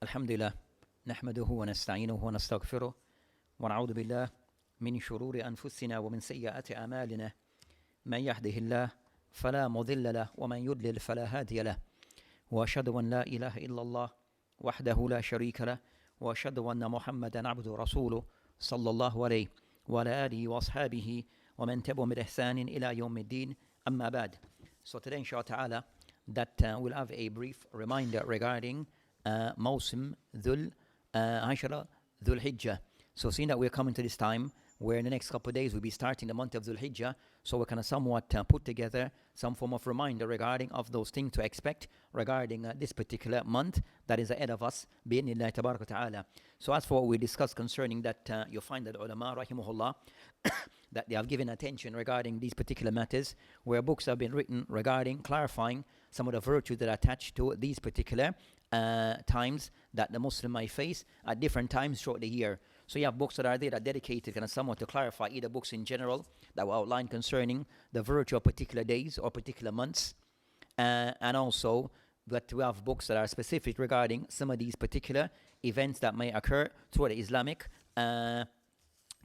الحمد لله نحمده ونستعينه ونستغفره ونعوذ بالله من شرور أنفسنا ومن سيئات أعمالنا من يهده الله فلا مضل له ومن يضلل فلا هادي له وأشهد أن لا إله إلا الله وحده لا شريك له وأشهد أن محمدا عبده ورسوله صلى الله عليه وعلى آله وأصحابه ومن تبعهم بإحسان إلى يوم الدين أما بعد. So today inshallah ta'ala that we'll have a brief reminder regarding Mawsim Dhul Hijjah. So seeing that we're coming to this time where in the next couple of days we'll be starting the month of Dhul Hijjah, so we're kind of somewhat put together some form of reminder regarding of those things to expect regarding this particular month that is ahead of us, bi'idhnillahi tabaraka ta'ala. So as for what we discussed concerning that, you'll find that ulama rahimahullah that they have given attention regarding these particular matters, where books have been written regarding clarifying some of the virtues that are attached to these particular times that the Muslim may face at different times throughout the year. So you have books that are there that are dedicated kind of somewhat to clarify either books in general that will outline concerning the virtue of particular days or particular months, and also that we have books that are specific regarding some of these particular events that may occur throughout the Islamic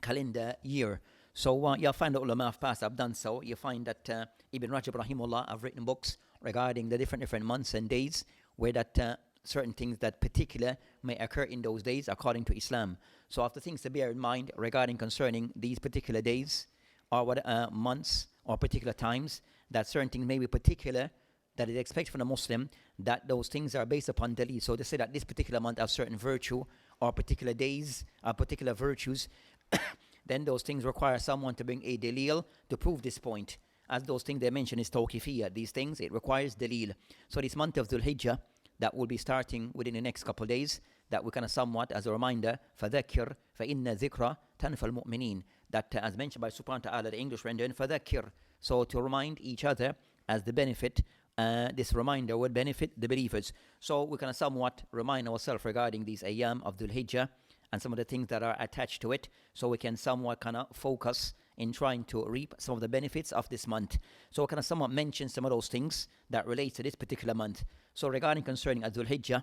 calendar year. So you'll find the ulama of past have done so. You find that Ibn Rajab rahimahullah have written books regarding the different months and days where that certain things that particular may occur in those days according to Islam. So after things to bear in mind regarding concerning these particular days or what months or particular times, that certain things may be particular that is expected from a Muslim, that those things are based upon dalil. So to say that this particular month has certain virtue or particular days or particular virtues, then those things require someone to bring a dalil to prove this point. As those things they mention is tawqifiyya. These things, it requires dalil. So this month of Dhul Hijjah that will be starting within the next couple of days, that we kind of somewhat as a reminder, فَذَكِّرْ فَإِنَّ ذِكْرَ تَنْفَى الْمُؤْمِنِينَ, that as mentioned by subhanahu wa ta'ala, the English rendering, فَذَكِّرْ, so to remind each other as the benefit, this reminder would benefit the believers. So we kind of somewhat remind ourselves regarding these ayyam of Dhul Hijjah and some of the things that are attached to it, so we can somewhat kind of focus in trying to reap some of the benefits of this month. So we kind of somewhat mention some of those things that relate to this particular month. So regarding concerning Dhul Hijjah,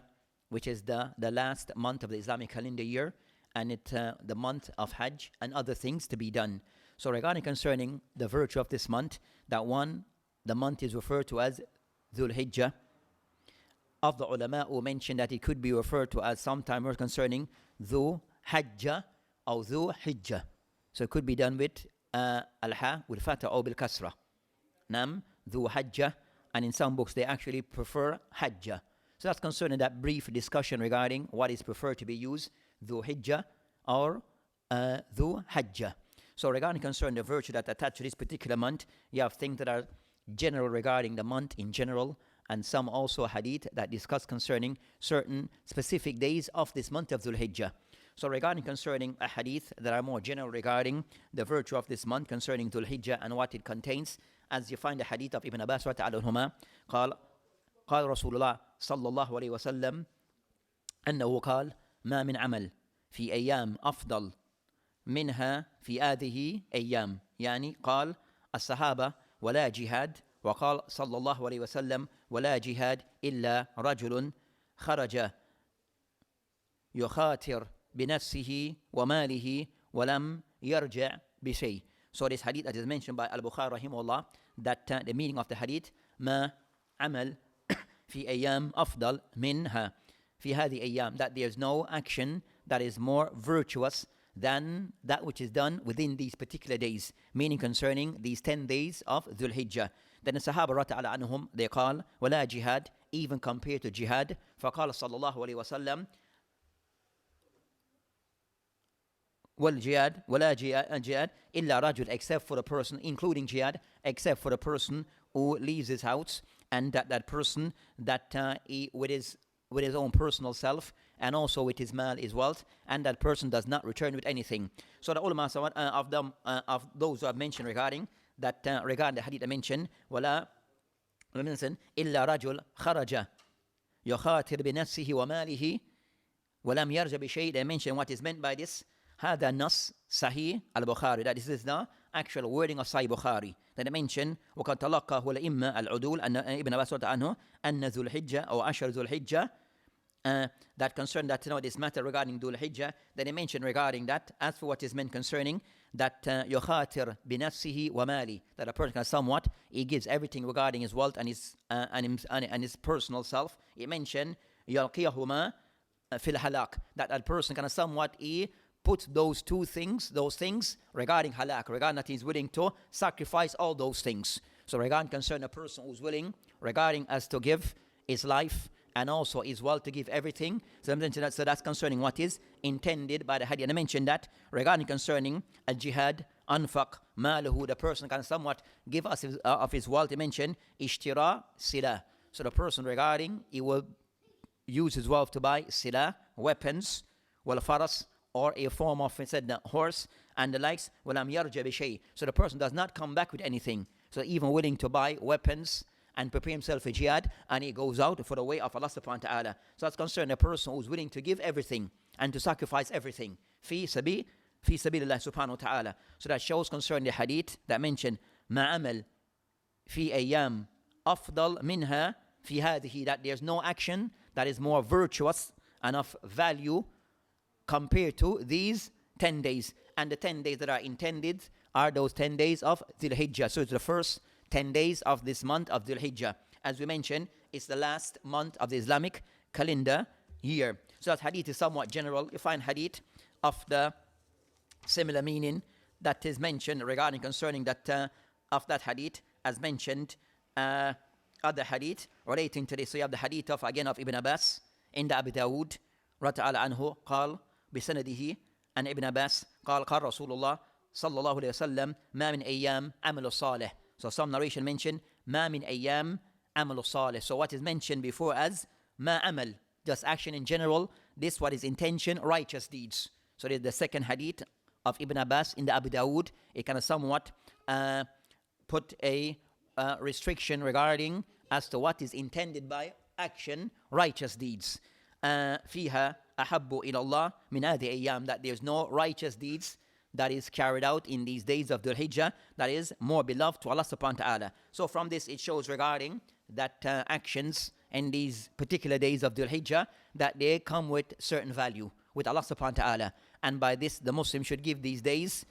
which is the last month of the Islamic calendar year, and it the month of Hajj and other things to be done. So regarding concerning the virtue of this month, that one, the month is referred to as Dhul Hijjah. Of the ulama who mentioned that it could be referred to as sometime concerning Dhul Hijjah or Dhul Hijjah. So it could be done with al-ha with fatah or bil kasra. Nam Dhul Hijjah, and in some books they actually prefer Hajjah. So that's concerning that brief discussion regarding what is preferred to be used, Dhul Hijjah or Dhul Hijjah. So regarding concerning the virtue that attach to this particular month, you have things that are general regarding the month in general, and some also hadith that discuss concerning certain specific days of this month of Dhul Hijjah. So regarding concerning a hadith that are more general regarding the virtue of this month concerning Dhul Hijjah and what it contains, as you find the hadith of Ibn Abbas radiallahu anhuma, قال رسول الله صلى الله عليه وسلم أنه قال ما من عمل في أيام أفضل منها في هذه أيام، يعني قال الصحابة ولا جهاد، وقال صلى الله عليه وسلم ولا جهاد إلا رجل خرج يخاطر بنفسه وماله ولم يرجع بشيء. So this hadith that is mentioned by Al-Bukhari rahimahullah, that the meaning of the hadith, ما عمل في أيام أفضل منها في هذه أيام, that there's no action that is more virtuous than that which is done within these particular days, meaning concerning these 10 days of Dhul Hijjah. Then the Sahaba radiallahu anhum, they call ولا jihad, even compared to jihad, فقال صلى الله عليه وسلم والجهاد ولا jihad إلا رجل, except for the person, including jihad, except for the person who leaves his house, and that person that he, with his own personal self and also with his mal, his wealth, and that person does not return with anything. So the ulama of those who have mentioned regarding that, regarding the hadith I mentioned, ولا إلا رجل خرج يخاطر بنفسه وماله ولم يرجع بشيء. They mention what is meant by this. هذا نص صحيح البخاري, that this is the actual wording of Sahih Bukhari. Then they mention وقد تلقاه الأئمة العدول أن ابن عباس عنه أن ذو الحجة أو عشر ذو الحجة that concern that this matter regarding Dhul Hijjah. Then he mentioned regarding that, as for what is meant concerning that yukhatir binafsihi wa mali, that a person can somewhat he gives everything regarding his wealth and his personal self. He mentioned yalqiyahuma fil halak, that a person can somewhat he put those things regarding halak, regarding that he's willing to sacrifice all those things. So regarding concern a person who's willing regarding as to give his life and also is well to give everything. So that's concerning what is intended by the hadith. And I mentioned that regarding concerning al-jihad, anfaq, maluhu, the person can somewhat give us of his wealth. He mentioned ishtira sila. So the person regarding, he will use his wealth to buy sila, weapons, wal faras, or a form of, he said, horse, and the likes, walam yarja bishay. So the person does not come back with anything. So even willing to buy weapons and prepare himself for jihad, and he goes out for the way of Allah subhanahu wa ta'ala. So that's concerned a person who's willing to give everything and to sacrifice everything. Fi sabilillah subhanahu wa ta'ala. So that shows concerning the hadith that mentioned ma amal fi ayyam afdal minha fi hadhihi, that there's no action that is more virtuous and of value compared to these 10 days. And the 10 days that are intended are those 10 days of Dhul Hijjah. So it's the first 10 days of this month of Dhul Hijjah. As we mentioned, it's the last month of the Islamic calendar year. So that hadith is somewhat general. You find hadith of the similar meaning that is mentioned regarding concerning that of that hadith, as mentioned other hadith relating to this. So you have the hadith of again of Ibn Abbas in the Abu Dawood radiyallahu anhu قال بسنده عن ابن عباس قال قال رسول الله صلى الله عليه وسلم ما من أيام عمل الصالح. So some narration mention ما من أيام عمل الصالح. So what is mentioned before as ما عمل, just action in general. This what is intention, righteous deeds. So the second hadith of Ibn Abbas in the Abu Dawood, it kind of somewhat put a restriction regarding as to what is intended by action, righteous deeds. فيها أحب إلى الله من هذه أيام, that there's no righteous deeds that is carried out in these days of Dhul Hijjah that is more beloved to Allah subhanahu wa ta'ala. So from this it shows regarding that actions in these particular days of Dhul Hijjah, that they come with certain value with Allah subhanahu wa ta'ala. And by this the Muslim should give these days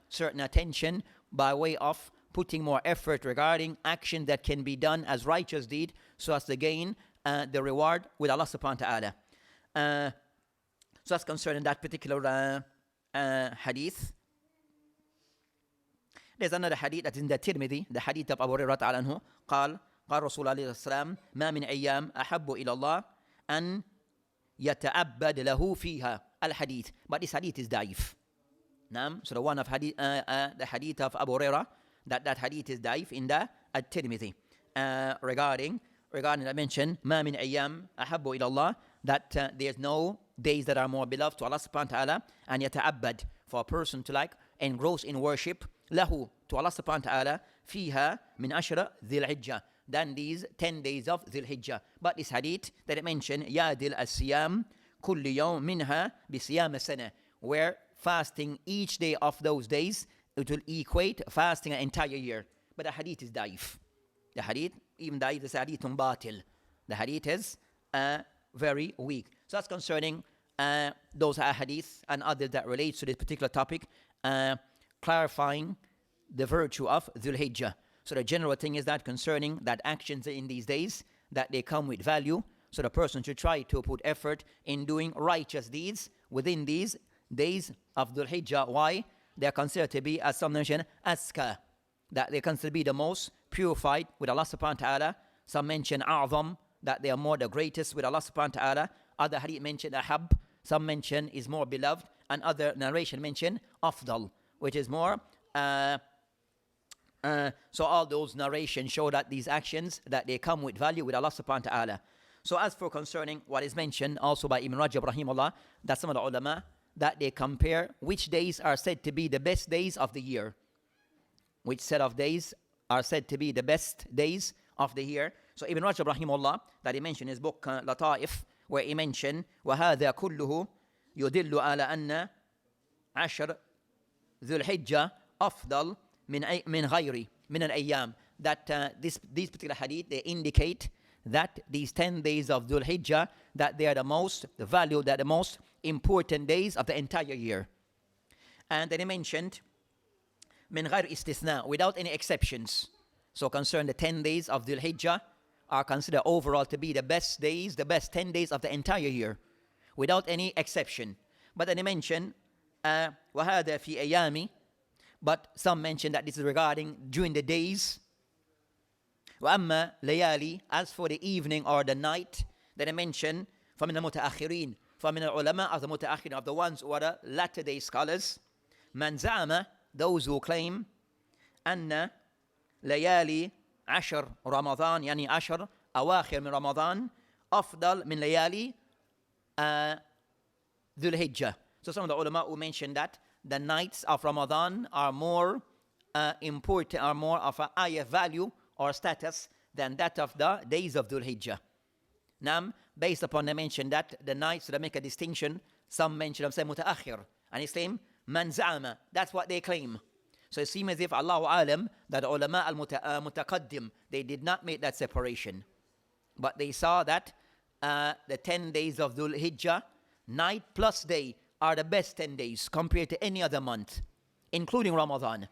certain attention by way of putting more effort regarding action that can be done as righteous deed so as to gain the reward with Allah subhanahu wa ta'ala. So that's concerning that particular hadith. There's another hadith that is in the Tirmidhi, the hadith of Abu Hurairah anhu قال قال رسول الله صلى الله عليه وسلم ما من أيام أحب إلى الله أن يتعبد له فيها الحديث. But this hadith is daif. So the one of hadith, the hadith of Abu Hurairah, that hadith is daif in the Tirmidhi. Regarding I mentioned ما من أيام أحب إلى الله, that there's no days that are more beloved to Allah subhanahu wa ta'ala, and yata'abbad, for a person to like engross in worship, lahu, to Allah subhanahu wa ta'ala, fiha min ashra Dhul Hijjah, than these 10 days of Dhul Hijjah. But this hadith that I mentioned, yadil as-siyam kulli yawm minha bi siyam sana, where fasting each day of those days, it will equate fasting an entire year. But the hadith is daif. The hadith, even daif, is hadithun batil. The hadith is very weak. So that's concerning those hadiths and others that relates to this particular topic, clarifying the virtue of Dhul Hijjah. So the general thing is that concerning that actions in these days, that they come with value. So the person should try to put effort in doing righteous deeds within these days of Dhul Hijjah. Why? They are considered to be, as some mention, aska, that they consider to be the most purified with Allah subhanahu wa ta'ala. Some mention a'zam, that they are more the greatest with Allah subhanahu wa ta'ala. Other hadith mention ahab, some mention is more beloved, and other narration mention afdal, which is more. So all those narrations show that these actions, that they come with value with Allah subhanahu wa ta'ala. So as for concerning what is mentioned also by Ibn Rajab rahimahullah, that some of the ulama, that they compare which days are said to be the best days of the year. Which set of days are said to be the best days of the year. So Ibn Rajab rahimahullah, that he mentioned in his book Lataif, where he mentioned وَهَذَا كُلُّهُ يُدِلُّ عَلَى أَنَّ عَشْرَ ذُو الْحِجَّةِ أَفْضَلُ من غير من الأيام, that these particular hadith, they indicate that these 10 days of Dhul Hijjah, that they are the value, that the most important days of the entire year. And then he mentioned, min ghayr istithna, without any exceptions. So concerned the 10 days of Dhul Hijjah are considered overall to be the best days, the best 10 days of the entire year, without any exception. But then he mentioned, وَهَذَا فِي أَيَامِ, but some mention that this is regarding during the days. وَأَمَّا لَيَالِي, as for the evening or the night, then he mentioned, فَمِنَ الْمُتَأَخِرِينَ, فَمِنَ الْعُلَمَاء of the مُتَأَخِرِينَ, of the ones who are the latter day scholars, مَنْ زَعَمَ, those who claim, أَنَّ لَيَالِي عشر رمضان, يعني عشر أواخر من رمضان أفضل من ليالي ذو الحجة. So some of the ulama who mentioned that the nights of Ramadan are more important, are more of a higher value or status than that of the days of Dhul Hijjah. Now, based upon the mention that the nights, so they make a distinction, some mention of say mutaakhir, and he claim man za'ama, that's what they claim. So it seems as if Allahu alam that the ulama al-mutaqaddim, they did not make that separation, but they saw that the 10 days of Dhul Hijjah, night plus day, are the best 10 days compared to any other month, including Ramadan.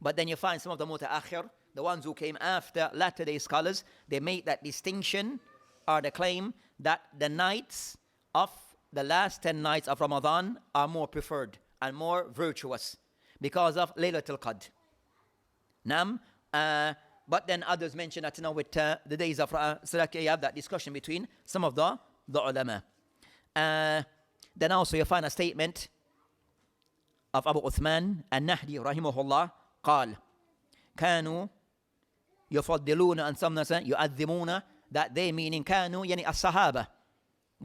But then you find some of the mutaakhir, the ones who came after latter day scholars, they make that distinction or the claim that the nights of the last 10 nights of Ramadan are more preferred and more virtuous because of Laylatul Qadr. But then others mention that, with the days of so you have that discussion between some of the ulama. Then also you find a statement of Abu Uthman al-Nahdi rahimahullah, قال كانوا يفضلون, and some يؤذمون, that they meaning كانوا يعني الصحابة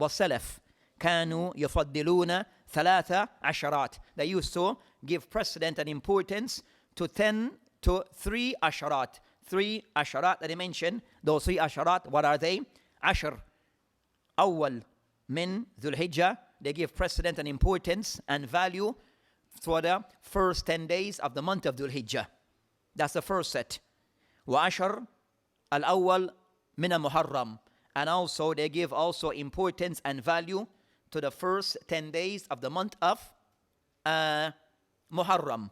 والسلف كانوا يفضلون ثلاث عشرات, they used to give precedent and importance to 3 asharat. 3 asharat that they mention. Those 3 asharat, what are they? عشر أول من ذو الحجة, they give precedent and importance and value for the first 10 days of the month of Dhul Hijjah. That's the first set. وعشر الأول من المحرم, and also they give also importance and value to the first 10 days of the month of Muharram.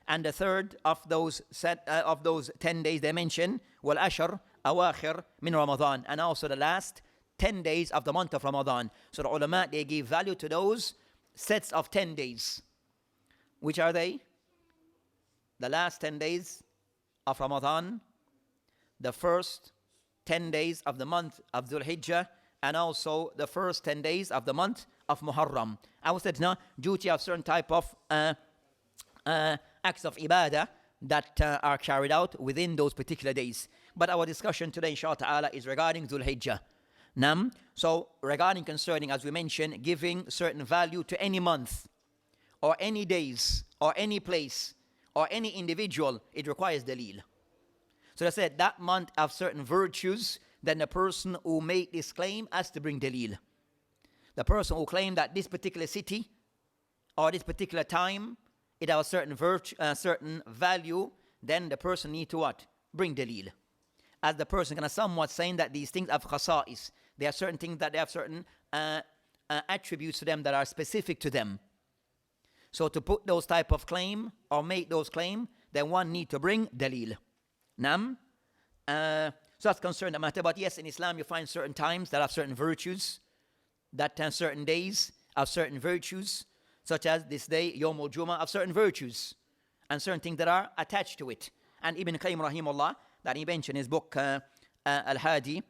And the third of those 10 days they mention, والعشر أواخر من Ramadan, and also the last 10 days of the month of Ramadan. So the ulama, they give value to those sets of 10 days. Which are they? The last 10 days of Ramadan, the first 10 days of the month of Dhul Hijjah, and also the first 10 days of the month of Muharram. I was said, duty of certain type of acts of ibadah that are carried out within those particular days. But our discussion today, inshallah ta'ala, is regarding Dhul Hijjah. So regarding concerning, as we mentioned, giving certain value to any month, or any days, or any place, or any individual, it requires dalil. So they said that month have certain virtues, then the person who made this claim has to bring dalil. The person who claimed that this particular city, or this particular time, it has a certain virtue, certain value, then the person need to what? Bring dalil. As the person kind of somewhat saying that these things have khasa'is. There are certain things that they have certain attributes to them that are specific to them. So to put those type of claim or make those claim, then one need to bring dalil. So that's concerned the matter. But yes, in Islam you find certain times that have certain virtues, that certain days have certain virtues, such as this day, Yawm al-Jum'ah, have certain virtues and certain things that are attached to it. And Ibn Qayyim rahimahullah, that he mentioned in his book Al-Hadi,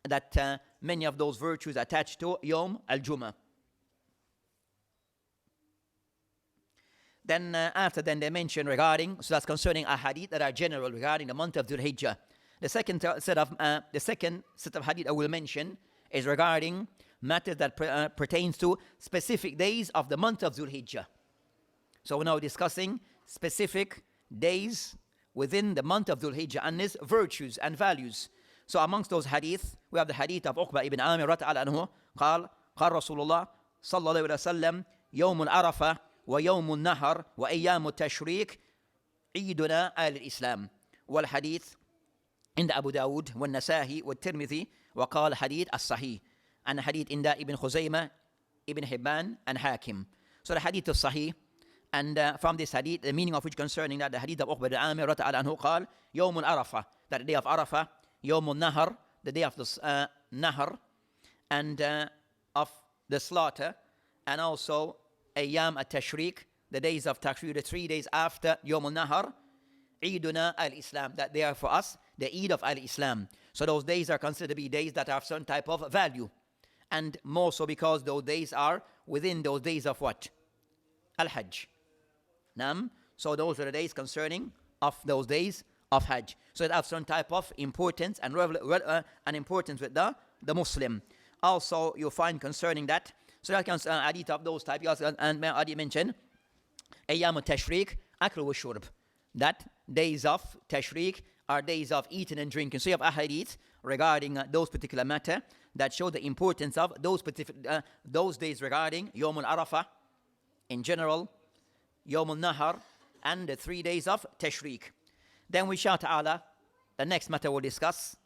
that many of those virtues attached to Yawm al-Jum'ah. Then after then they mention regarding, so that's concerning ahadith that are general regarding the month of Dhul Hijjah. The second set of hadith I will mention is regarding matters that pertains to specific days of the month of Dhul Hijjah. So we're now discussing specific days within the month of Dhul Hijjah and its virtues and values. So amongst those hadith, we have the hadith of Uqba ibn Amir radiallahu anhu, قال رسول الله صلى الله عليه وسلم يوم العرفة ويوم النهر وأيام التشريك عيدنا آل الإسلام. والحديث عند أبو داود والنسائي والترمذي وقال حديث الصحيح and hadith عند ابن خزيمة Ibn Hibban and Hakim. So the hadith of Sahih, and from this hadith, the meaning of which concerning that, the hadith of Uqba al-Amir radiallahu anhu قال يوم العرفة, that the day of Arafah, يوم النهر, the day of the Nahar, and of the slaughter, and also Ayyam al-Tashriq, the days of Tashriq, the 3 days after يوم النهر, Eid-Adha al-Islam, that they are for us the Eid of al-Islam. So those days are considered to be days that have certain type of value. And more so because those days are within those days of what? Al-Hajj. So those are the days concerning of those days of Hajj. So it has some type of importance and importance with the Muslim. Also, you find concerning that, so that can hadith of those type, and I mentioned, Ayyam al-Tashriq, Akl wa Shurb. That days of Tashriq are days of eating and drinking. So you have a hadith regarding those particular matter that show the importance of those days regarding Yawm al-Arafah in general, Yawm al-Nahar, and the 3 days of Tashriq. Then we shall ta'ala, the next matter we'll discuss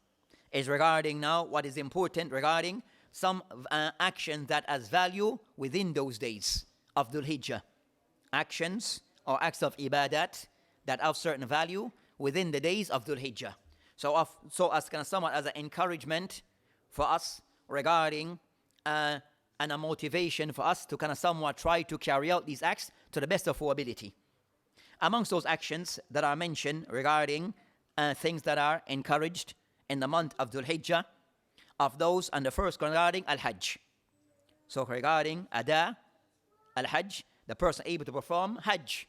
is regarding now what is important regarding some actions that has value within those days of Dhul Hijjah. Actions or acts of ibadat that have certain value within the days of Dhul Hijjah. So as kind of somewhat as an encouragement for us regarding and a motivation for us to kind of somewhat try to carry out these acts to the best of our ability. Amongst those actions that are mentioned regarding things that are encouraged in the month of Dhul Hijjah, of those, and the first regarding Al-Hajj. So regarding Ada, Al-Hajj, the person able to perform Hajj,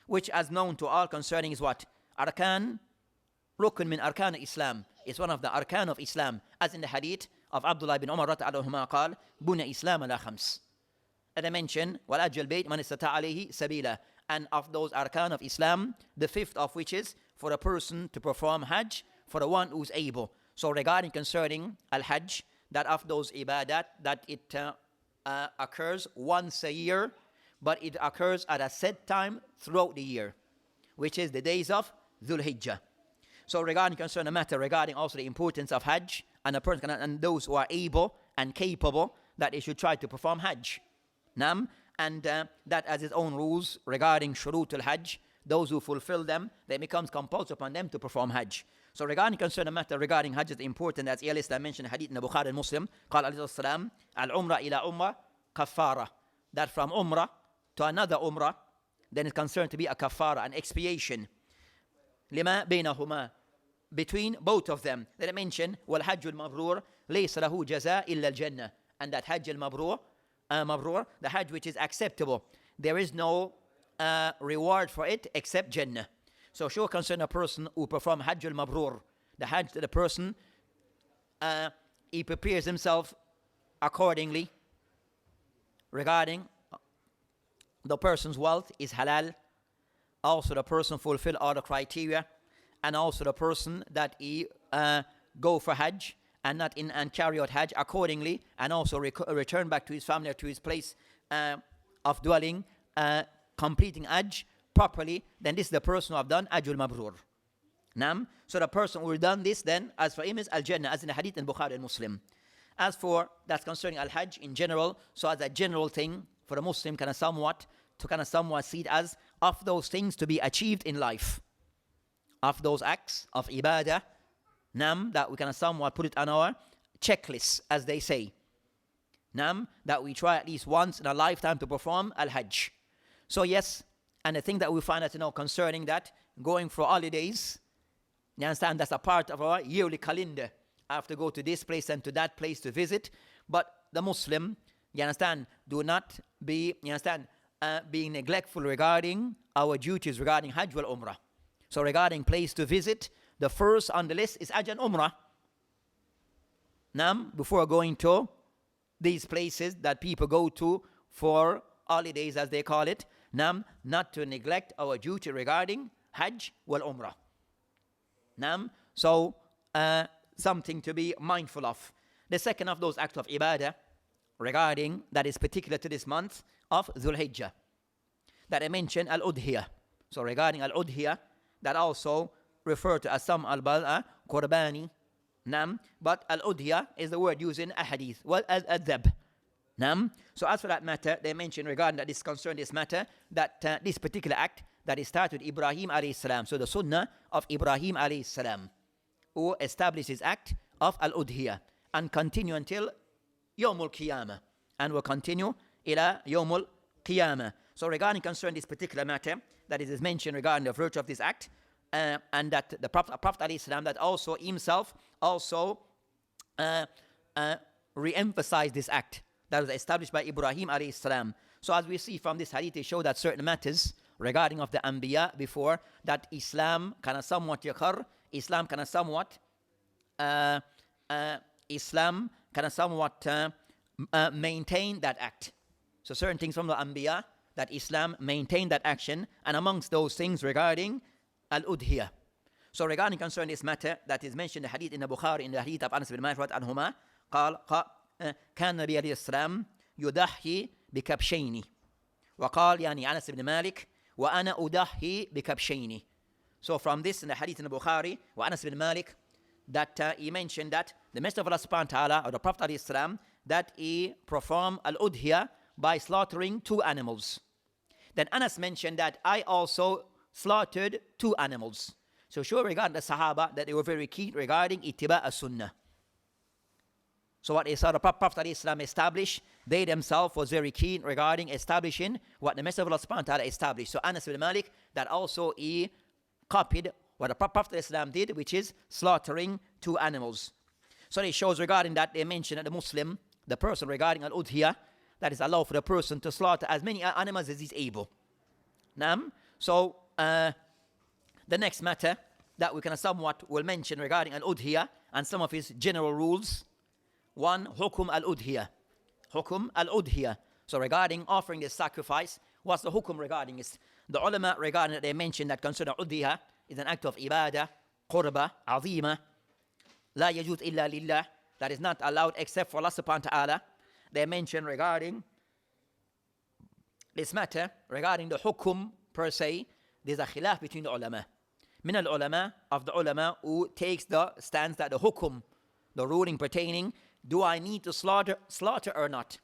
which as known to all concerning is what? Arkan, Rukn min Arkan Islam. It's one of the Arkan of Islam, as in the hadith of Abdullah ibn Umar radiallahu قال بني إسلام على خمس. And I mentioned وَلَأَجَّ الْبَيْتِ مَنِ اسْتَطَاعَ عَلَيْهِ سَبِيلًا. And of those Arkan of Islam, the fifth of which is for a person to perform Hajj, for the one who's able. So regarding concerning Al-Hajj, that of those ibadat, that it occurs once a year, but it occurs at a set time throughout the year, which is the days of Dhul Hijjah. So regarding concern the matter regarding also the importance of Hajj, and a person and those who are able and capable, that they should try to perform Hajj. And that has its own rules regarding shurut al-Hajj. Those who fulfill them, they becomes compulsory upon them to perform Hajj. So regarding concern the matter regarding Hajj is important, as Islam mentioned hadith in the Bukhari and Muslim, قال عليه الصلاة والسلام al-umrah ila umrah kafara. That from umrah to another umrah, then it's concerned to be a kafara, an expiation. لما بينهما, between both of them. Then I mentioned والحج المبرور ليس له جزاء إلا الجنة. And that Hajj al-Mabrur, the Hajj which is acceptable, there is no reward for it except Jannah. So show concern a person who perform Hajj al-Mabrur, the Hajj that the person he prepares himself accordingly regarding the person's wealth is halal, also the person fulfill all the criteria, and also the person that he go for Hajj and carry out Hajj accordingly, and also return back to his family or to his place of dwelling, completing Hajj properly, then this is the person who have done Hajj al-Mabrur. So the person who has done this, then as for him is Al-Jannah, as in the hadith in Bukhari and Muslim. As for that's concerning Al-Hajj in general, so as a general thing for the Muslim kind of somewhat see it as of those things to be achieved in life, of those acts of ibadah, that we can somewhat put it on our checklist, as they say, that we try at least once in a lifetime to perform Al-Hajj. So yes, and the thing that we find out concerning that, going for holidays, you understand, that's a part of our yearly calendar. I have to go to this place and to that place to visit. But the Muslim, you understand, do not be, you understand, being neglectful regarding our duties regarding Hajj wal Umrah. So regarding place to visit, the first on the list is Hajj and Umrah. Before going to these places that people go to for holidays, as they call it, not to neglect our duty regarding Hajj wal Umrah. So something to be mindful of. The second of those acts of ibadah regarding that is particular to this month of Dhul Hijjah, that I mentioned Al-Udhiyah. So regarding Al-Udhiyah, that also referred to as some al-Bal'a qurbani. Nam. But al-udhiya is the word used in a hadith. Well, al-dhab. Nam. So as for that matter, they mention regarding that this concern this matter, that this particular act that is started with Ibrahim alayhi salam. So the sunnah of Ibrahim alayhi salam, who established his act of al-udhiya and continue until Yawmul Qiyamah, and will continue ila Yawmul Qiyamah. So regarding concern this particular matter, that is mentioned regarding the virtue of this act, and that the Prophet alayhi salam that also himself also re-emphasized this act that was established by Ibrahim alayhi salam. So as we see from this hadith, it shows that certain matters regarding of the Anbiya before, that Islam kind of somewhat yakhar, Islam kind of somewhat maintain that act. So certain things from the Anbiya, that Islam maintained that action, and amongst those things regarding al-udhiya. So regarding concern this matter, that is mentioned in the hadith in the Bukhari, in the hadith of Anas bin Malik anhuma, قال كان النبي عليه السلام يضحي بكبشين وقال يعني أنس بن مالك وأنا أضحي بكبشين. So from this in the hadith in the Bukhari, Anas bin Malik, that he mentioned that the Messenger of Allah subhanahu wa ta'ala, or the Prophet alayhi salam, that he performed al-udhiya by slaughtering 2 animals. Then Anas mentioned that I also slaughtered 2 animals. So sure regarding the Sahaba, that they were very keen regarding ittiba as-sunnah. So what they saw the Prophet ﷺ establish, they themselves was very keen regarding establishing what the Messenger of Allah subhanahu wa ta'ala established. So Anas bin Malik, that also he copied what the Prophet ﷺ did, which is slaughtering 2 animals. So it shows regarding that, they mention that the Muslim, the person regarding al-udhiya, that is allowed for the person to slaughter as many animals as he's able. So the next matter that we can somewhat will mention regarding al-udhiya and some of his general rules. 1, hukum al-udhiya. Hukum al-udhiya. So regarding offering this sacrifice, what's the hukum regarding it? The ulama regarding it, they mentioned that consider udhiya is an act of ibadah, qurba, azima, la yajuz illa lillah, that is not allowed except for Allah subhanahu wa ta'ala. They mentioned regarding this matter, regarding the hukum per se, there's a khilaf between the ulama. Min al-ulama, of the ulama who takes the stance that the hukum, the ruling pertaining, do I need to slaughter or not?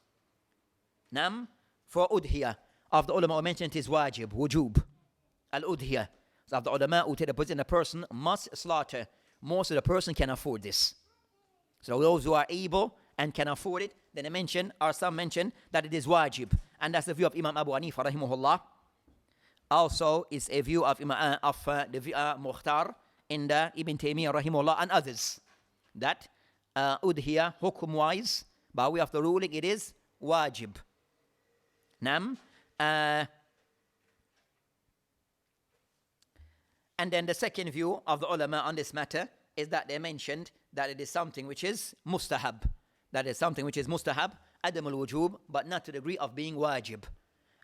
Nam, for udhiya, of the ulama who mentioned it is wajib, wujub, al-udhiya. So of the ulama who take the position the person must slaughter. Most of the person can afford this. So those who are able and can afford it, then they mention, or some mention, that it is wajib. And that's the view of Imam Abu Hanifa rahimahullah. Also, it's a view of the Mukhtar in the Ibn Taymiyyah rahimahullah and others. That udhiya, hukum-wise, by way of the ruling, it is wajib. Nam. And then the second view of the ulama on this matter is that they mentioned that it is something which is mustahab. That is something which is mustahab, adam al-wujub, but not to the degree of being wajib.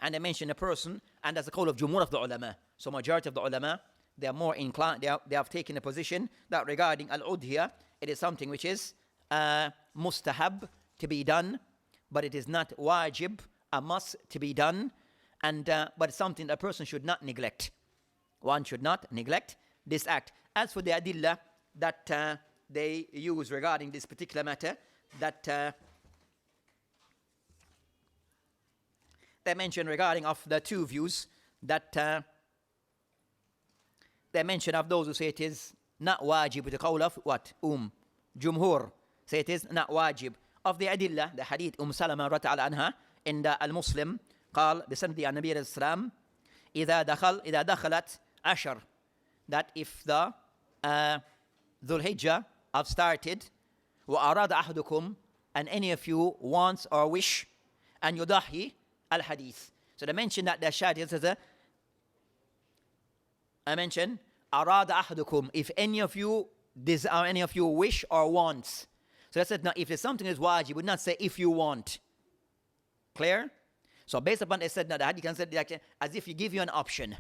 And they mention a person, and that's the call of jumhur of the ulama. So majority of the ulama, they are more inclined, they have taken a position that regarding al-udhiya, it is something which is mustahab to be done, but it is not wajib, a must to be done, and but it's something that a person should not neglect. One should not neglect this act. As for the adillah that they use regarding this particular matter, that they mention regarding of the 2 views, that they mention of those who say it is not wajib with the qawl of what? Jumhur say it is not wajib. Of the adillah, the hadith Salama radhiyallahu anha in the Al-Muslim, قال بسند النبي عليه السلام إذا دخلت عشر, that if the Dhul Hijjah have started, وأراد أحدكم, and any of you wants or wish, and yudahi al-hadith. So they mention that the shahid says, I mention أراد أحدكم, if any of you desire, any of you wish or wants. So I said, now if there's something is wajib, you would not say if you want. Clear? So based upon it said, now the hadith can say like, as if you give you an option.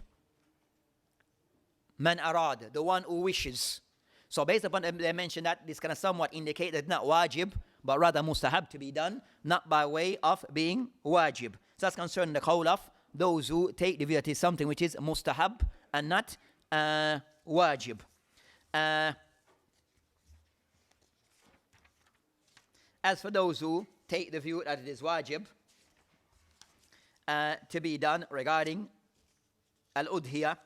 Man arad, the one who wishes. So based upon they mention that, this can somewhat indicate that it's not wajib, but rather mustahab to be done, not by way of being wajib. So that's concerning the qawl of those who take the view that is something which is mustahab and not wajib. As for those who take the view that it is wajib to be done regarding al-udhiyah,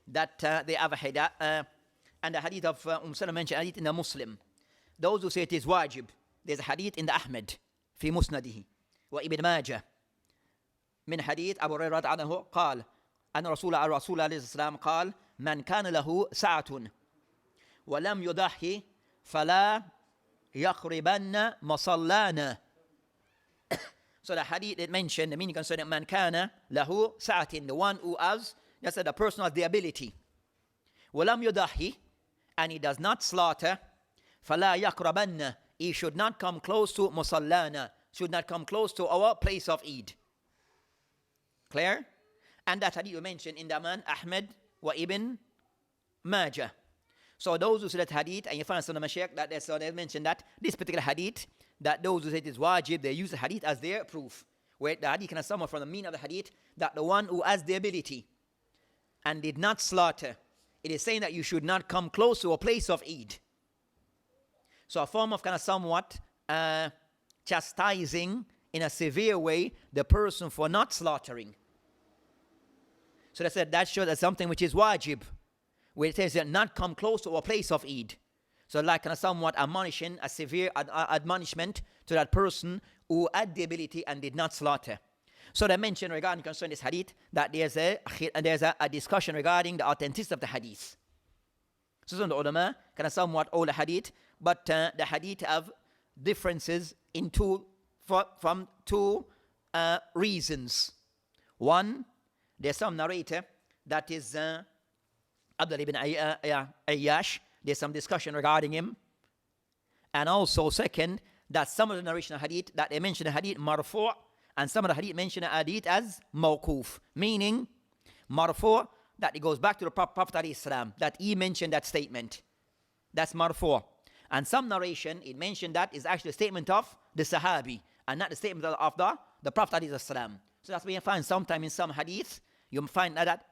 that they have a hadith, and the hadith of Salama mentioned hadith in the Muslim. Those who say it is wajib, there's a hadith in the Ahmad في مسنده وابن ماجه من حديث أبو هريرة عنه قال أن رسول الله عليه السلام قال من كان له ساعة ولم يضحي فلا يقربن مصلانا. So the hadith that mentioned, the meaning concerning man kana lahu sa'atin, the one who has, that's the person has the ability. Walam yudahi, and he does not slaughter. Fala yakrabanna, he should not come close to musallana, should not come close to our place of Eid. Clear? And that hadith we mentioned in the man Ahmed wa Ibn Majah. So those who say that hadith, and you find some of the mashaykh that they mentioned that this particular hadith, that those who say it is wajib, they use the hadith as their proof. Where the hadith can sum from the meaning of the hadith, that the one who has the ability and did not slaughter, it is saying that you should not come close to a place of Eid. So a form of kind of somewhat chastising in a severe way the person for not slaughtering. So they said that shows that something which is wajib, where it says that not come close to a place of Eid. So like kind of somewhat admonishing, a severe admonishment to that person who had the ability and did not slaughter. So they mentioned regarding concerning this hadith that there's a discussion regarding the authenticity of the hadith. So some of the ulama kind of somewhat all the hadith, but the hadith have differences in from two reasons. One, there's some narrator that is Abdullah ibn Ayyash. There's some discussion regarding him. And also, second, that some of the narration of hadith, that they mention the hadith marfu', and some of the hadith mention the hadith as mawquf. Meaning, marfu', that it goes back to the Prophet ﷺ, that he mentioned that statement. That's marfu'. And some narration, it mentioned that is actually a statement of the Sahabi, and not the statement of the Prophet ﷺ. So that's why you find sometime in some hadith, you find that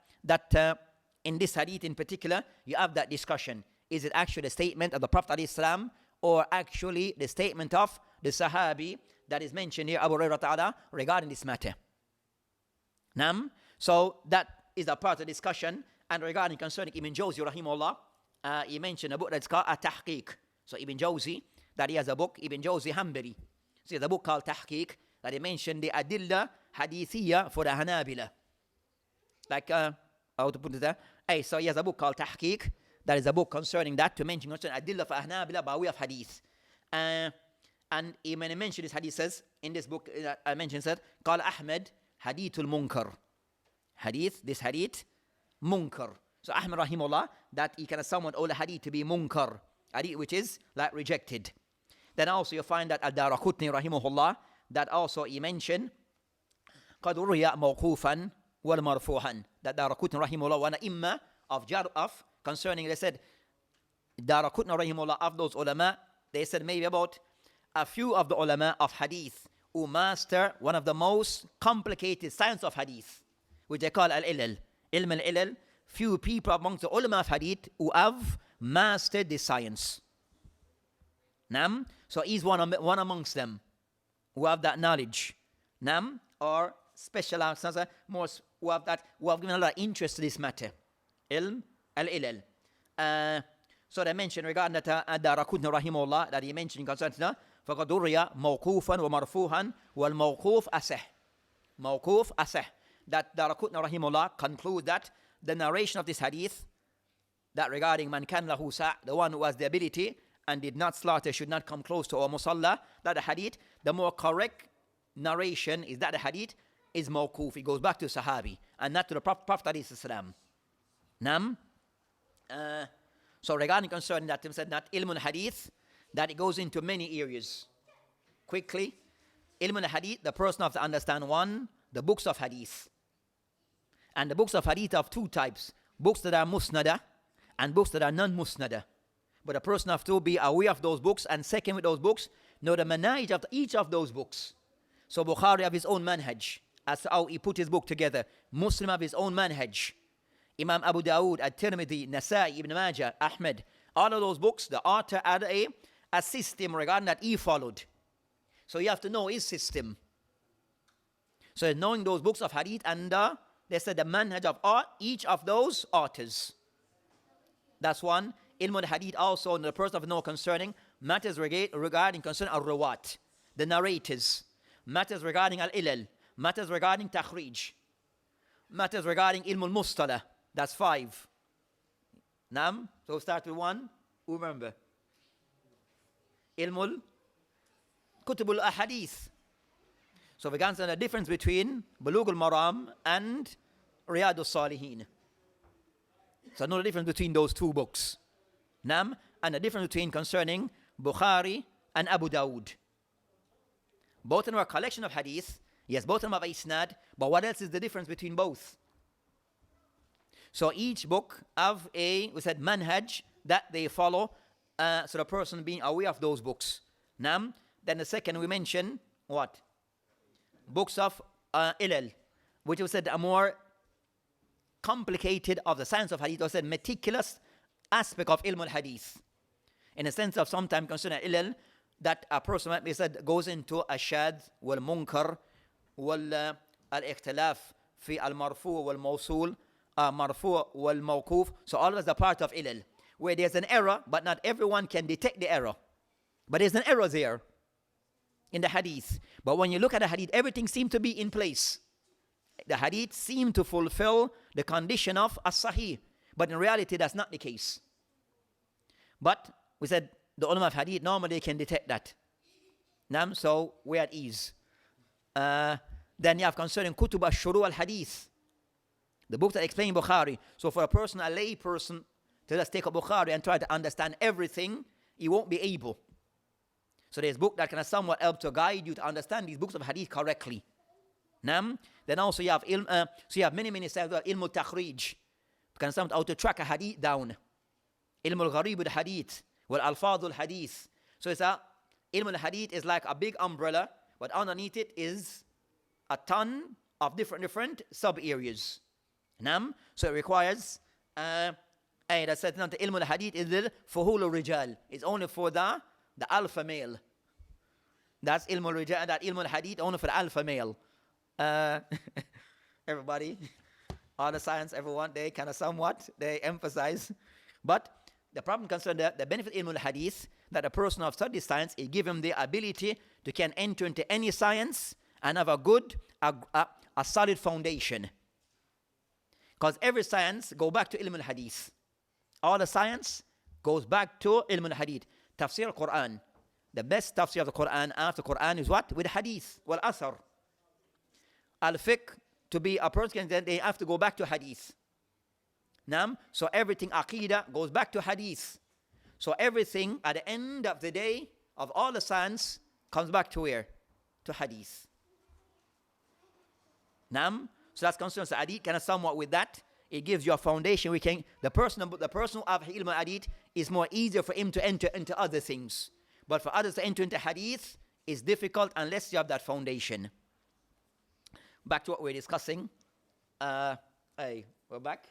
in this hadith in particular, you have that discussion. Is it actually the statement of the Prophet ﷺ, or actually the statement of the Sahabi that is mentioned here, Abu Hurairah regarding this matter? So that is a part of the discussion. And regarding concerning Ibn Jawzi rahimahullah, he mentioned a book that's called Tahqiq. So Ibn Jawzi, that he has a book, Ibn Jawzi Hanbali. So he has a book called Tahqiq, that he mentioned the Adilla Hadithiyya for the Hanabila. Like, how to put it there? Hey, so he has a book called Tahqiq. That is a book concerning that, to mention concerning Adilla for Hanabila by way of hadith. And he mentioned this hadith says, in this book I mentioned, said, Qala Ahmed Hadithul Munkar. This hadith, Munkar. So Ahmed rahimahullah, that he can someone all the hadith to be Munkar, hadith which is like rejected. Then also you find that Ad-Daraqutni rahimahullah, that also he mentioned, قد روي موقوفا والمرفوعا. That Daraqutni rahimahullah, one imma of concerning, they said, Daraqutni rahimahullah, of those ulama, they said maybe about a few of the ulama of hadith who master one of the most complicated science of hadith, which they call al-ilal. Ilm al-ilal, few people amongst the ulama of hadith who have mastered this science. So he's one amongst them who have that knowledge. Or special, most who have given a lot of interest to this matter. Ilm al-ilal. So they mentioned regarding that Daraqutni rahimahullah, that he mentioned concerning فَقَدْ رُيَ مَوْقُوفًا وَمَرْفُوحًا وَالْمَوْقُوفُ أَصَحُ. Mawquf asah. That Daraqutni rahimahullah conclude that the narration of this hadith, that regarding man kan lahu sa', the one who has the ability and did not slaughter should not come close to our musalla, that the hadith, the more correct narration is that the hadith is mawquf. It goes back to Sahabi and not to the Prophet ﷺ. So regarding concerning that, he said that ilmun hadith, that it goes into many areas. Quickly, ilmun hadith, the person has to understand one, the books of hadith. And the books of hadith of two types: books that are musnada and books that are non-musnada. But a person has to be aware of those books, and second, with those books, know the manhaj of each of those books. So Bukhari have his own manhaj as to how he put his book together. Muslim have his own manhaj. Imam Abu Dawood, At-Tirmidhi, Nasa'i, Ibn Majah, Ahmed, all of those books, the author had a system regarding that he followed. So you have to know his system. So knowing those books of hadith and they said the manhaj of each of those authors. That's one. Ilm al-hadith also, the person of know concerning matters regarding concerning al-rawat, the narrators, matters regarding al-ilal, matters regarding takhrij, matters regarding ilm al-mustalah. That's 5. Nam, so start with 1. Remember. Ilm al-kutub al-ahadith. So we can understand the difference between Bulugh al-Maram and Riyad al-Salihin. So know the difference between those 2 books. Nam, and the difference between concerning Bukhari and Abu Dawud. Both of them are a collection of hadith. Yes, both of them have isnad, but what else is the difference between both? So each book have we said manhaj that they follow, so the person being aware of those books. Nam, then the second we mention what? Books of ilal, which we said are more complicated of the science of hadith, or said meticulous aspect of ilm al-hadith, in the sense of sometimes consider ilal that a person might be said goes into ashad wal munkar wal al-ikhtilaf fi al-marfu wal mawsul marfu wal mawkuf. So all of us are part of ilal, where there's an error, but not everyone can detect the error. But there's an error there in the hadith. But when you look at the hadith, everything seems to be in place. The hadith seem to fulfill the condition of as-sahih. But in reality, that's not the case. But we said the ulama of hadith, normally they can detect that. So we're at ease. Then you have concerning kutub al-shuru al-hadith, the book that explain Bukhari. So for a person, a lay person, to just take a Bukhari and try to understand everything, he won't be able. So there's a book that can somewhat help to guide you to understand these books of hadith correctly. Then also you have many styles of ilm al-takhrij. Can somewhat how to track a hadith down. Ilm al-gharib al-hadith, wal alfad al-hadith. So it's ilm al-hadith is like a big umbrella, but underneath it is a ton of different sub-areas. So it requires, that said, not the ilm al-hadith is the fuhul al-rijal. It's only for the alpha male. That's ilm al-rijal, that ilm al-hadith only for the alpha male. Everybody, all the science, everyone, they kind of somewhat, they emphasize. But the problem concerns the benefit ilm al-hadith, that a person of studied science, it gives him the ability to can enter into any science and have a good, a solid foundation. Because every science go back to ilm al-hadith. All the science goes back to ilm al-hadith. Tafsir al-Quran. The best tafsir of the Quran after Quran is what? With hadith, wal asar. Al-fiqh, to be a person, they have to go back to hadith. So everything aqidah goes back to hadith. So everything at the end of the day of all the science comes back to where? To hadith. So that's concerned. So hadith kind of somewhat with that. It gives you a foundation. The person who have ilm al-hadith is more easier for him to enter into other things. But for others to enter into hadith is difficult unless you have that foundation. Back to what we're discussing. We're back.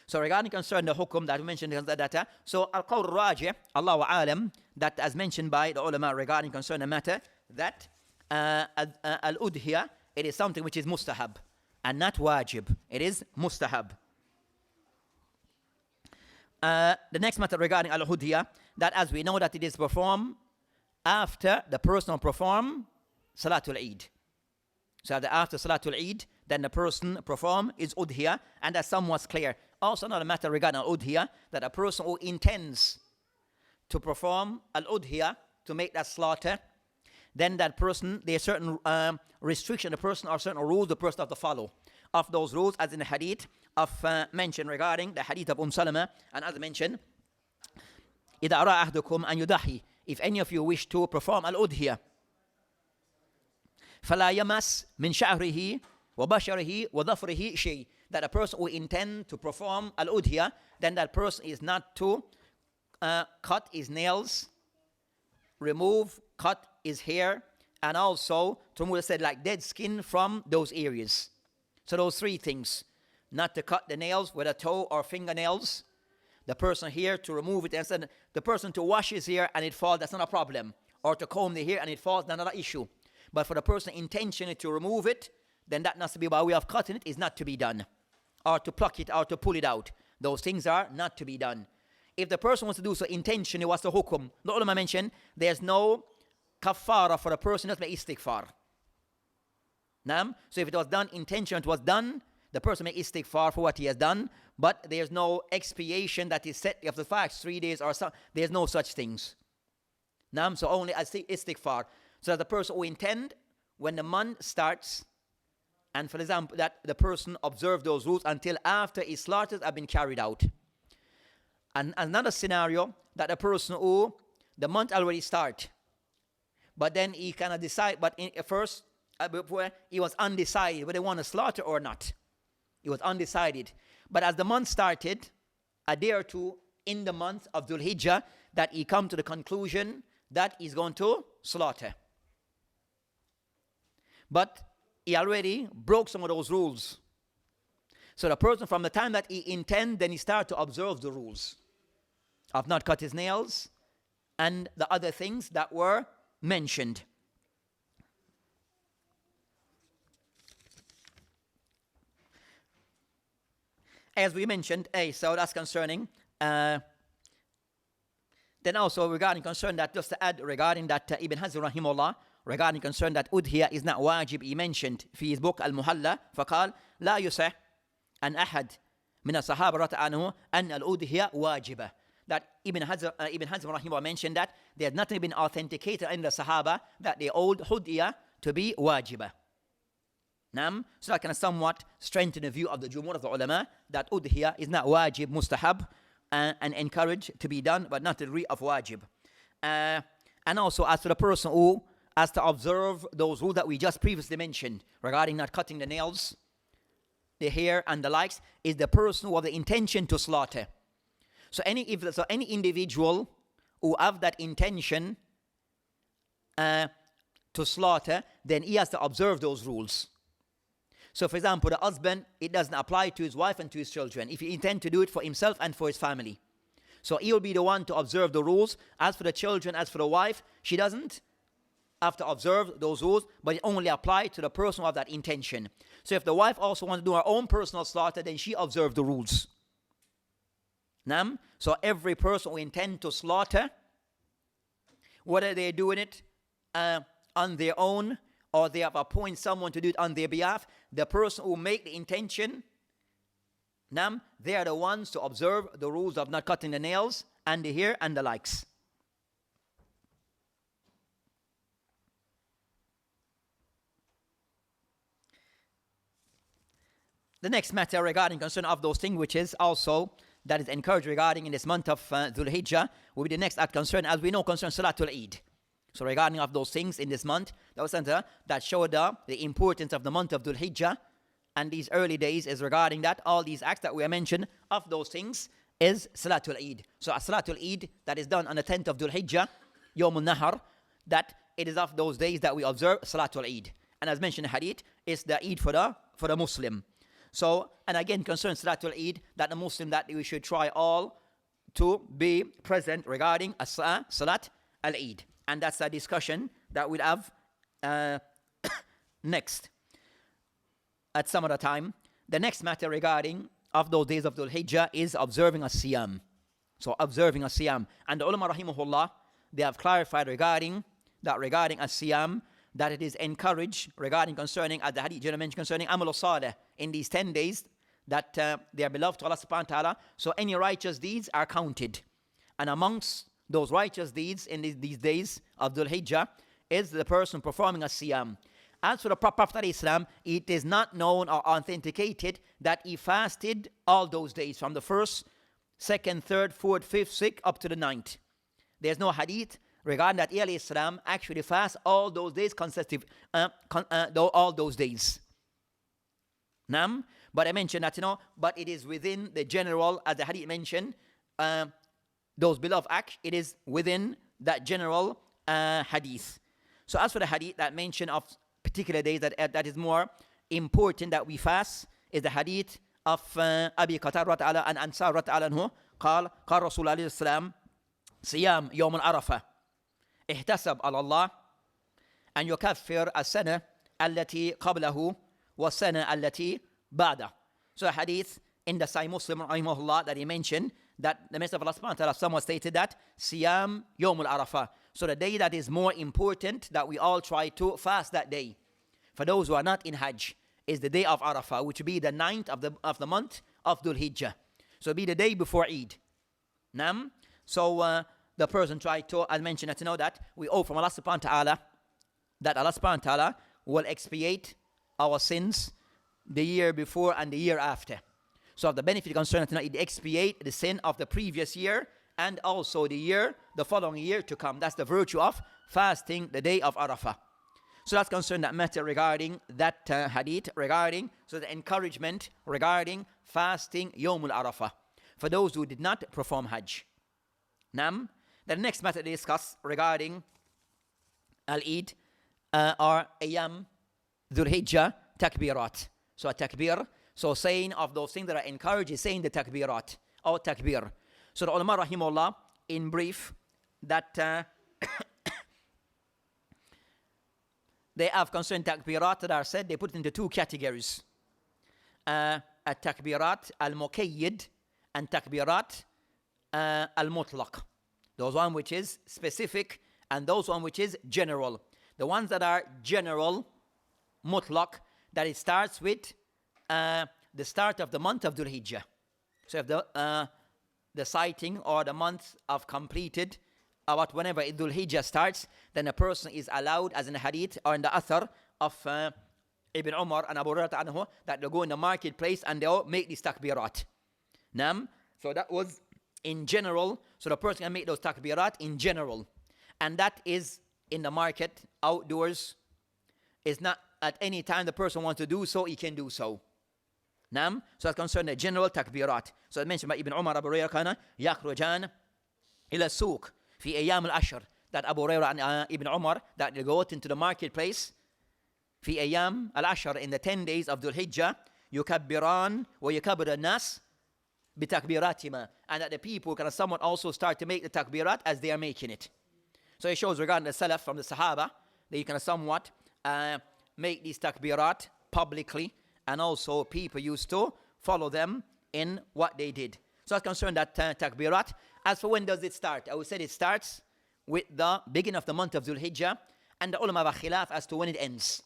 So regarding concern the hukum that we mentioned, that so al-qawl rajih, Allahu a'lam, that as mentioned by the ulama regarding concern the matter, that al-udhiyah, it is something which is mustahab and not wajib. It is mustahab. The next matter regarding al-udhiyah, that as we know that it is performed after the person perform Salatul Eid. So that after Salatul Eid, then the person perform is udhiyah, and that's somewhat clear. Also another matter regarding al-udhiyah, that a person who intends to perform al-udhiyah, to make that slaughter, then that person, there are certain restrictions, the person or certain rules the person have to follow. Of those rules, as in the hadith of mentioned regarding the hadith of Salama, and as I mentioned, إِذَا أَرَى أَحْدُكُمْ أَنْ يُضَحِي, if any of you wish to perform al-udhiyah, فَلَا يَمَسْ مِنْ شَعْرِهِ وَبَشَرِهِ وَظَفْرِهِ شَيْءٍ, that a person who intend to perform al-udhiyah, then that person is not to cut his nails, cut his hair, and also to remove, said, like dead skin from those areas. So those 3 things: not to cut the nails with a toe or fingernails, the person here to remove it, and said the person to wash his hair and it falls, that's not a problem. Or to comb the hair and it falls, that's not an issue. But for the person intentionally to remove it, then that has to be by way of cutting it, is not to be done. Or to pluck it, or to pull it out. Those things are not to be done. If the person wants to do so intentionally, what's the hukum? The ulama mentioned, there's no kafara for the person that may istighfar. Naam? So if it was done intentionally, it was done, the person may istighfar for what he has done, but there's no expiation that is set of the facts, 3 days or so. There's no such things. Naam? So only istighfar. So that the person who intend, when the month starts, and for example, that the person observed those rules until after his slaughters have been carried out. And another scenario, that the person who, the month already start, but then he cannot decide, but first, before, he was undecided whether they want to slaughter or not. He was undecided. But as the month started, a day or two in the month of Dhul Hijjah, that he come to the conclusion that he's going to slaughter. But he already broke some of those rules. So the person, from the time that he intend, then he start to observe the rules of not cut his nails and the other things that were mentioned. As we mentioned, so that's concerning. Then also regarding concern that, just to add regarding that, Ibn Hazm rahimahullah, regarding concern that udhiyah is not wajib, he mentioned في his book Al-Muhalla, فقال لا يصح أن أحد من الصحابة رضي عنه أن الأضحية واجبة. That Ibn Hazm rahimahullah mentioned that there has nothing been authenticated in the Sahaba that they hold udhiyah to be wajibah. Nam, so that can somewhat strengthen the view of the Jumhur of the ulama that udhiyah is not wajib, mustahab, and encouraged to be done, but not the degree of wajib. And also, as for the person who has to observe those rules that we just previously mentioned regarding not cutting the nails, the hair, and the likes, is the person who has the intention to slaughter. So any individual who have that intention to slaughter, then he has to observe those rules. So, for example, the husband, it doesn't apply to his wife and to his children if he intends to do it for himself and for his family. So he will be the one to observe the rules. As for the children, as for the wife, she doesn't have to observe those rules, but it only applies to the person who has that intention. So if the wife also wants to do her own personal slaughter, then she observes the rules. Nam? So every person who intends to slaughter, whether they're doing it on their own, or they have appointed someone to do it on their behalf, the person who make the intention, they are the ones to observe the rules of not cutting the nails and the hair and the likes. The next matter regarding concern of those things, which is also that is encouraged regarding in this month of Dhul Hijjah, will be the next act concern, as we know, concern Salatul Eid. So regarding of those things in this month, that showed the importance of the month of Dhul Hijjah, and these early days is regarding that. All these acts that we have mentioned of those things is Salatul Eid. So a Salatul Eid that is done on the 10th of Dhul Hijjah, Yawmul Nahar, that it is of those days that we observe Salatul Eid. And as mentioned in Hadith, it's the Eid for the Muslim. So, and again, concerning Salatul Eid, that the Muslim, that we should try all to be present regarding Salat al-Eid. And that's a discussion that we'll have next at some other time. The next matter regarding of those days of Dhul Hijjah is observing a siyam. So observing a siyam. And the ulama rahimahullah, they have clarified regarding a siyam, that it is encouraged regarding concerning, as the hadith mentioned concerning amal salih, in these 10 days that they are beloved to Allah subhanahu wa ta'ala. So any righteous deeds are counted. And amongst those righteous deeds in these days of Dhul Hijjah is the person performing a siyam. As for the Prophet of Islam, it is not known or authenticated that he fasted all those days from the 1st, 2nd, 3rd, 4th, 5th, 6th up to the 9th. There's no hadith regarding that Islam actually fast all those days consecutive, all those days. Nam, but I mentioned that, but it is within the general, as the hadith mentioned, those beloved acts, it is within that general hadith. So as for the hadith that mention of particular days that is more important that we fast, is the hadith of Abi Qatar and Ansar anhu, قال رسول الله عليه السلام صيام يوم العرفة احتسب على الله أن يكفر السنة التي قبله والسنة التي بعده. So a hadith in the Sahih Muslim rahimahullah that he mentioned that the Messenger of Allah subhanahu wa ta'ala someone stated that Siyam Yawmul Arafah. So the day that is more important that we all try to fast that day for those who are not in Hajj is the day of Arafah, which will be the 9th of the month of Dhul Hijjah. So it'll be the day before Eid. Nam. So the person tried to, I mentioned that to know that we owe from Allah subhanahu wa ta'ala that Allah subhanahu wa ta'ala will expiate our sins the year before and the year after. So of the benefit concerned tonight, it expiate the sin of the previous year and also the following year to come. That's the virtue of fasting the day of Arafah. So that's concerned that matter regarding that hadith, regarding so the encouragement regarding fasting Yawmul Arafah for those who did not perform Hajj. Nam, the next matter to discuss regarding Al-Eid are Ayyam Dhul Hijjah Takbirat. So a takbir, so saying of those things that are encouraged is saying the takbirat or takbir. So the ulama rahimahullah in brief that they have concerned takbirat that are said, they put it into two categories. Takbirat al-muqayyid and takbirat al-mutlaq. Those one which is specific and those one which is general. The ones that are general, mutlaq, that it starts with the start of the month of Dhul Hijjah. So if the sighting or the month of completed, about whenever Dhul Hijjah starts, then a person is allowed, as in the hadith or in the athar of Ibn Omar and Abu Hurairah anhu, that they go in the marketplace and they'll make these takbirat. Nam. So that was in general. So the person can make those takbirat in general. And that is in the market, outdoors. Is not at any time the person wants to do so, he can do so. Nam. So that's concerned the general takbirat. So I mentioned by Ibn Umar, Abu Hurairah kana yakhrujan ila suq fi ayyam al-ashr. That Abu Hurairah and Ibn Umar, that they go out into the marketplace fi ayyam al-ashr, in the 10 days of Dhul Hijjah, yukabbiran wa yukabbir an-nas bi takbiratima, and that the people can somewhat also start to make the takbirat as they are making it. So it shows regarding the Salaf from the Sahaba that you can somewhat make these takbirat publicly, and also people used to follow them in what they did. So that's concerned that takbirat. As for when does it start, I would say it starts with the beginning of the month of Dhul Hijjah, and the ulama have a khilaf as to when it ends.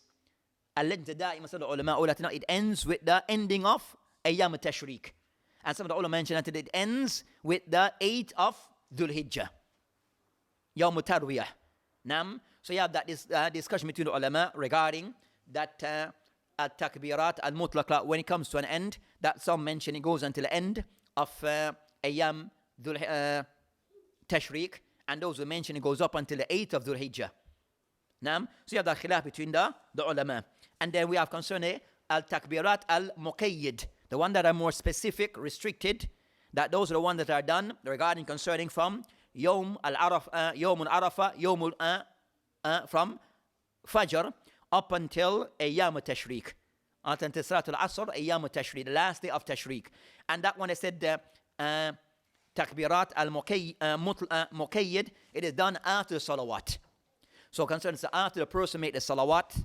It ends with the ending of Ayyam al-Tashriq. And some of the ulama mention that it ends with the 8th of Dhul Hijjah, Yawm al-Tarwiyah. Nam. So you have that discussion between the ulama regarding that al-takbirat al-mutlaq, when it comes to an end, that some mention it goes until the end of Ayyam Dhul Tashriq, and those who mention it goes up until the 8th of Dhul Hijjah. Nam. So you have that khilaf between the ulama. And then we have concerning al-takbirat al-muqayyid, the one that are more specific, restricted, that those are the ones that are done regarding concerning from Yawm al-Arafah, from Fajr up until Ayyam al-Tashriq, until Salat al-Asr, Ayyam al-Tashriq, the last day of Tashriq. And that one I said takbirat al-muqayyid, it is done after the salawat. So concerning after the person make the salawat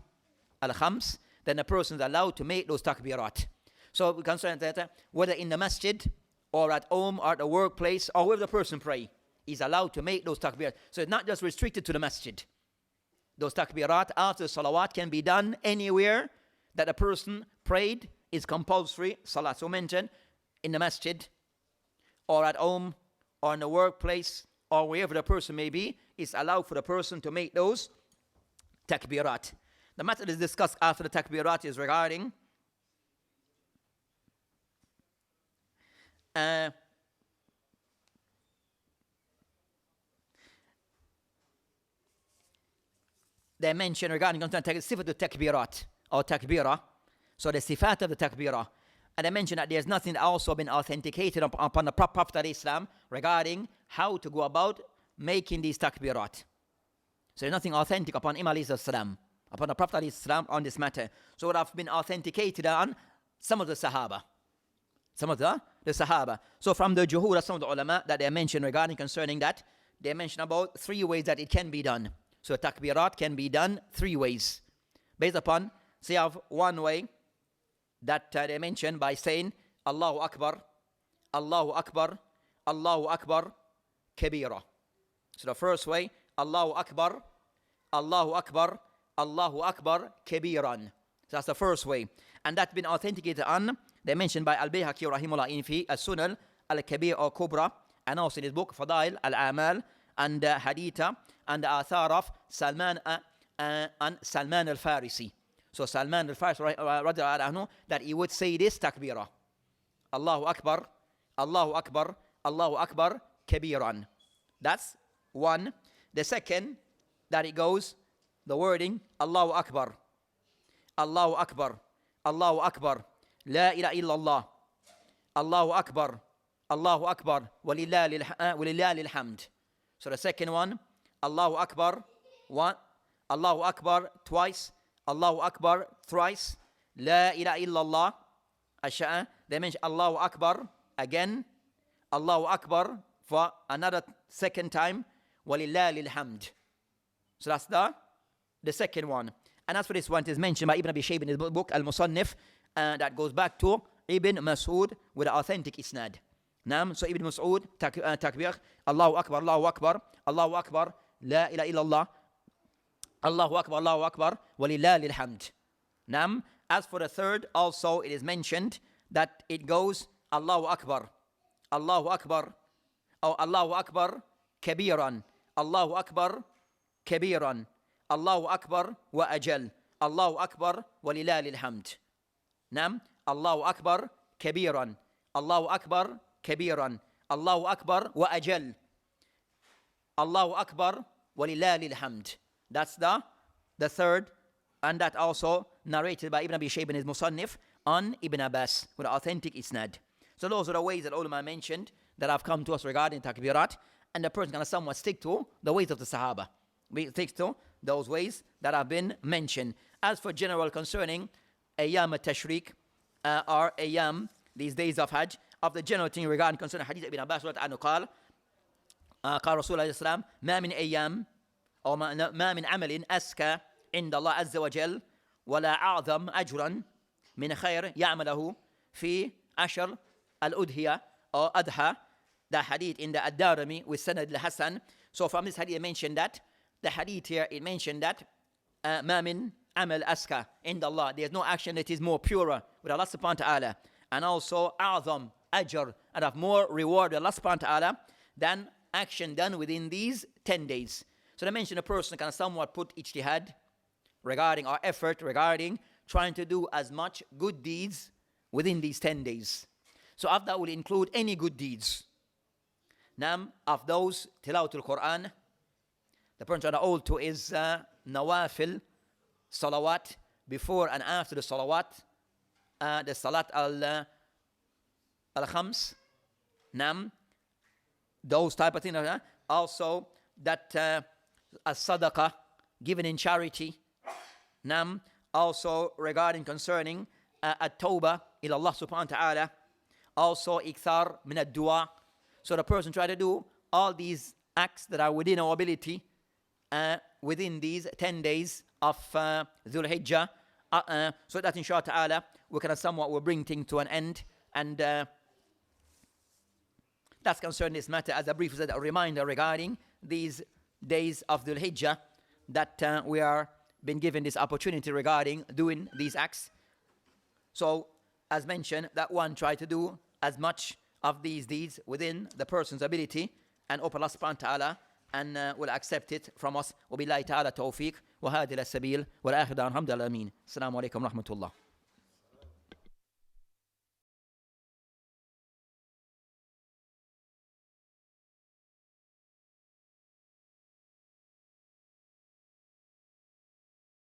al-khams, then the person is allowed to make those takbirat. So concerning that, whether in the masjid or at home or at the workplace or wherever the person pray, he's allowed to make those takbirat. So it's not just restricted to the masjid. Those takbirat after the salawat can be done anywhere that a person prayed, is compulsory salat. So mentioned in the masjid or at home or in the workplace or wherever the person may be, it's allowed for the person to make those takbirat. The matter is discussed after the takbirat is regarding they mention regarding sifat al-takbirat or takbira, so the sifat of the takbira. And they mention that there's nothing also been authenticated upon the Prophet of Islam regarding how to go about making these takbirat. So there's nothing authentic upon Imam Islam, upon the Prophet of Islam on this matter. So it have been authenticated on some of the Sahaba. Some of the the Sahaba. So from the Juhud, some of the ulama that they mentioned regarding concerning that, they mention about 3 ways that it can be done. So takbirat can be done 3 ways. Based upon, say, of one way that they mention by saying Allahu Akbar, Allahu Akbar, Allahu Akbar, Kabira. So the first way, Allahu Akbar, Allahu Akbar, Allahu Akbar, Kabiran. So that's the first way. And that's been authenticated on, they mentioned by Al-Bayhaqi rahimullah in fi As-Sunan Al-Kabir or Kubra, and also in his book Fadail Al-Amal, and Haditha, and the Athar of Salman and Salman Al-Farisi. So Salman Al-Farisi radiallahu anhu, that he would say this takbirah, Allahu Akbar, Allahu Akbar, Allahu Akbar, Kabiran. That's one. The second, that it goes, the wording, Allahu Akbar, Allahu Akbar, Allahu Akbar, La ilaha illallah, Allahu Akbar, Allahu Akbar, walillahi alhamd. So the second one, Allahu Akbar, one, Allahu Akbar twice, Allahu Akbar thrice, La ilaha illallah, Asha'a. They mention Allahu Akbar again, Allahu Akbar for another second time, walillahi alhamd. So that's the second one. And as for this one, it is mentioned by Ibn Abi Shayb in his book Al-Musannif, that goes back to Ibn Mas'ud with the authentic isnad. Naam, so Ibn Mas'ud, takbir, Allahu Akbar, Allahu Akbar, Allahu Akbar, La ilaha illallah, Allahu Akbar, walillahi alhamd. Naam, as for the third, also it is mentioned that it goes Allahu Akbar, Allahu Akbar, or Allahu Akbar, Kabiran, Allahu Akbar, Kabiran, Allahu Akbar wa ajal, Allahu Akbar walillahi alhamd. Nam, Allahu Akbar kabiran, Allahu Akbar kabiran, Allahu Akbar wa ajal, Allahu Akbar walillahi alhamd. That's the third, and that also narrated by Ibn Abi Shayb in his Musannif on Ibn Abbas with authentic isnad. So those are the ways that ulama mentioned that have come to us regarding takbirat, and the person can somewhat stick to the ways of the Sahaba. We stick to those ways that have been mentioned. As for general concerning Ayyam al-Tashriq or Ayyam, these days of Hajj, of the general thing regarding concerning Hadith Ibn Abbas عنه قال قال رسول الله صلى الله عليه وسلم ما من أيام أو ما من عمل أزكى عند الله عز وجل ولا أعظم أجرا من خير يعمله في عشر الأضحية أو أضحى. The hadith in the Ad-Darimi with Sanad al-Hasan. So from this hadith it mentioned that the hadith here, it mentioned that ما من عمل أزكى عند الله, there's no action that is more purer with Allah subhanahu wa ta'ala, and also أعظم أجر, and have more reward with Allah subhanahu wa ta'ala than action done within these 10 days. So they mentioned a person can somewhat put ijtihad regarding our effort regarding trying to do as much good deeds within these 10 days. So of that will include any good deeds. Now, of those, Tilawatul Quran, the person trying to hold to is Nawafil, Salawat, before and after the Salawat, the Salat al-Khams, Nam, those type of things. Also, that as-Sadaqah, given in charity, Nam, also regarding concerning at-Tawbah ila Allah subhanahu wa ta'ala, also Ikthar min ad-Dua. So the person try to do all these acts that are within our ability within these 10 days of Dhul Hijjah, so that inshallah ta'ala we can somewhat will bring things to an end. And that's concerning this matter as a brief a reminder regarding these days of Dhul Hijjah, that we are been given this opportunity regarding doing these acts. So as mentioned, that one try to do as much of these deeds within the person's ability, and hope Allah subhanahu wa ta'ala and will accept it from us. وبالله تعالى توفيق وهذه السبيل والآخر دعوانا الحمد لله آمين. السلام عليكم ورحمة الله.